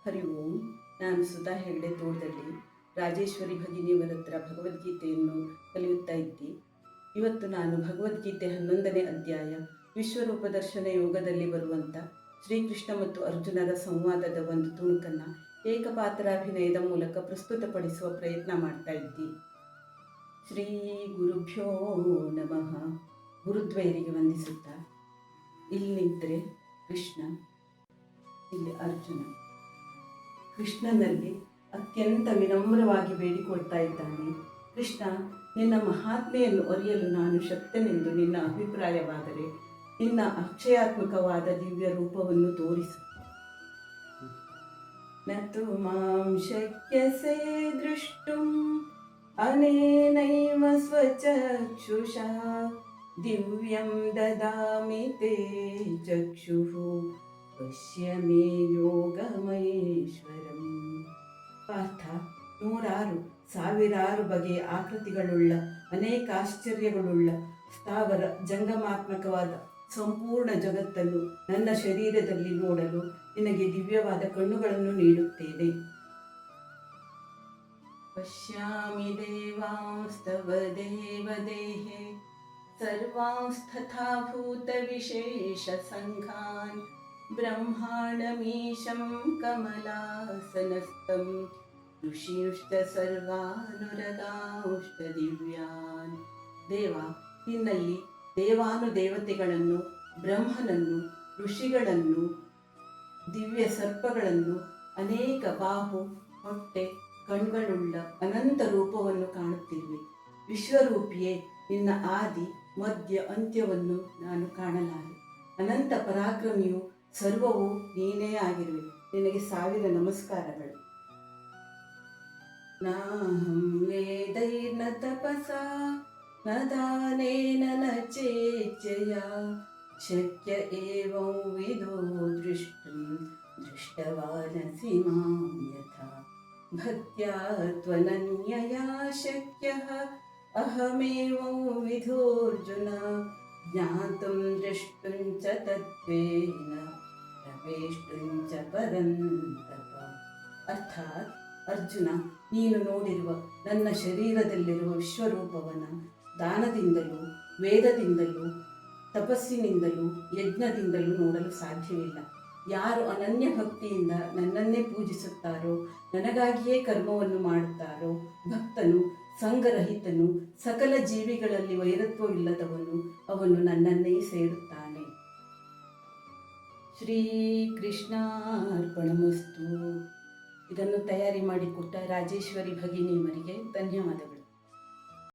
ಹರಿ ಓಂ. ನಾನು ಸುಧಾ ಹೆಗಡೆ ತೋಟದಲ್ಲಿ ರಾಜೇಶ್ವರಿ ಭಗಿನಿಯವರ ಹತ್ರ ಭಗವದ್ಗೀತೆಯನ್ನು ಕಲಿಯುತ್ತಾ ಇದ್ದೆ. ಇವತ್ತು ನಾನು ಭಗವದ್ಗೀತೆ 11ನೇ ಅಧ್ಯಾಯ ವಿಶ್ವರೂಪ ದರ್ಶನ ಯೋಗದಲ್ಲಿ ಬರುವಂಥ ಶ್ರೀಕೃಷ್ಣ ಮತ್ತು ಅರ್ಜುನರ ಸಂವಾದದ ಒಂದು ತುಣುಕನ್ನು ಏಕಪಾತ್ರಾಭಿನಯದ ಮೂಲಕ ಪ್ರಸ್ತುತಪಡಿಸುವ ಪ್ರಯತ್ನ ಮಾಡ್ತಾ ಇದ್ದಿ. ಶ್ರೀ ಗುರುಭ್ಯೋ ನಮಃ. ಗುರುದ್ವೈರಿಗೆ ವಂದಿಸುತ್ತಾ, ಇಲ್ಲಿ ನಿಂತರೆ ಕೃಷ್ಣ, ಇಲ್ಲಿ ಅರ್ಜುನ. ಕೃಷ್ಣನಲ್ಲಿ ಅತ್ಯಂತ ವಿನಮ್ರವಾಗಿ ಬೇಡಿಕೊಳ್ತಾ ಇದ್ದಾನೆ, ಕೃಷ್ಣ, ನಿನ್ನ ಮಹಾತ್ಮೆಯನ್ನು ಅರಿಯಲು ನಾನು ಶಕ್ತನೆಂದು ನಿನ್ನ ಅಭಿಪ್ರಾಯವಾದರೆ ನಿನ್ನ ಅಕ್ಷಯಾತ್ಮಕವಾದ ದಿವ್ಯ ರೂಪವನ್ನು ತೋರಿಸು. ನತು ಮಾಂ ಶಕ್ಯಸೇ ದೃಷ್ಟುಂ ಅನೇನೈವ ಸ್ವಚಕ್ಷುಷಾ ದಿವ್ಯಂ ದದಾಮಿ ತೇ ಚಕ್ಷುಃ ಪಶ್ಯ ಮೇ ಯೋಗಮೈಶ್ವರಂ. ಪಾರ್ಥ, ನೂರಾರು ಸಾವಿರಾರು ಬಗೆಯ ಆಕೃತಿಗಳುಳ್ಳ ಅನೇಕ ಆಶ್ಚರ್ಯಗಳುಳ್ಳ ಸ್ಥಾವರ ಜಂಗಮಾತ್ಮಕವಾದ ಸಂಪೂರ್ಣ ಜಗತ್ತನ್ನು ನನ್ನ ಶರೀರದಲ್ಲಿ ನೋಡಲು ನಿನಗೆ ದಿವ್ಯವಾದ ಕಣ್ಣುಗಳನ್ನು ನೀಡುತ್ತೇನೆ. ಪಶ್ಯಾಮಿ ದೇವಾಂಸ್ತವ ದೇವದೇಹೇ ಸರ್ವಾಂಸ್ತಥಾ ಭೂತ ವಿಶೇಷ ಸಂಘಾನ್ ಬ್ರಹ್ಮಾಂಡಮೀಶಂ ಕಮಲಾಸನಸ್ಥಂ ಋಷಿಯುಷ್ಟ ಸರ್ವಾನುರಗಾಂಷ್ಟ ದಿವ್ಯಾನ್. ದೇವ, ನಿನ್ನಲ್ಲಿ ದೇವಾನುದೇವತೆಗಳನ್ನು, ಬ್ರಹ್ಮನನ್ನು, ಋಷಿಗಳನ್ನು, ದಿವ್ಯ ಸರ್ಪಗಳನ್ನು, ಅನೇಕ ಬಾಹು, ಹೊಟ್ಟೆ, ಕಣ್ಗಳುಳ್ಳ ಅನಂತ ರೂಪವನ್ನು ಕಾಣುತ್ತಿರುವೆ. ವಿಶ್ವರೂಪಿಯೇ, ನಿನ್ನ ಆದಿ ಮಧ್ಯ ಅಂತ್ಯವನ್ನು ನಾನು ಕಾಣಲಾರೆ. ಅನಂತ ಪರಾಕ್ರಮಿಯು, ಸರ್ವವೂ ನೀನೇ ಆಗಿರುವೆ. ನಿನಗೆ ಸಾವಿರ ನಮಸ್ಕಾರಗಳು. ನಾಹಂ ವೇದೈರ್ನ ತಪಸಾ ನ ದಾನೇನ ನ ಚೇಚ್ಛಯಾ ಶಕ್ಯ ಏವಂ ವಿದೋ ದೃಷ್ಟುಂ ದೃಷ್ಟವಾನಸಿ ಮಾಂ ಯಥಾ ಭಕ್ತ್ಯಾ ತ್ವನನ್ಯಯಾ ಶಕ್ಯಃ ಅಹಮೇವಂ ವಿಧೋರ್ಜುನ ಜ್ಞಾತುಂ ದೃಷ್ಟುಂ ಚ ತತ್ವೇನ ಪ್ರವೇಷ್ಟುಂ ಚ ಪರಂತಪ. ಅರ್ಥಾತ್, ಅರ್ಜುನ, ನೀನು ನೋಡಿರುವ ನನ್ನ ಶರೀರದಲ್ಲಿರುವ ವಿಶ್ವರೂಪವನ್ನು ದಾನದಿಂದಲೂ, ವೇದದಿಂದಲೂ, ತಪಸ್ಸಿನಿಂದಲೂ, ಯಜ್ಞದಿಂದಲೂ ನೋಡಲು ಸಾಧ್ಯವಿಲ್ಲ. ಯಾರು ಅನನ್ಯ ಭಕ್ತಿಯಿಂದ ನನ್ನನ್ನೇ ಪೂಜಿಸುತ್ತಾರೋ, ನನಗಾಗಿಯೇ ಕರ್ಮವನ್ನು ಮಾಡುತ್ತಾರೋ, ಭಕ್ತನು, ಸಂಗರಹಿತನು, ಸಕಲ ಜೀವಿಗಳಲ್ಲಿ ವೈರತ್ವವಿಲ್ಲದವನು, ಅವನು ನನ್ನನ್ನೇ ಸೇರುತ್ತಾನೆ. ಶ್ರೀ ಕೃಷ್ಣಾರ್ಪಣಮಸ್ತು. ಇದನ್ನು ತಯಾರಿ ಮಾಡಿಕೊಟ್ಟ ರಾಜೇಶ್ವರಿ ಭಗಿನಿಯವರಿಗೆ ಧನ್ಯವಾದಗಳು.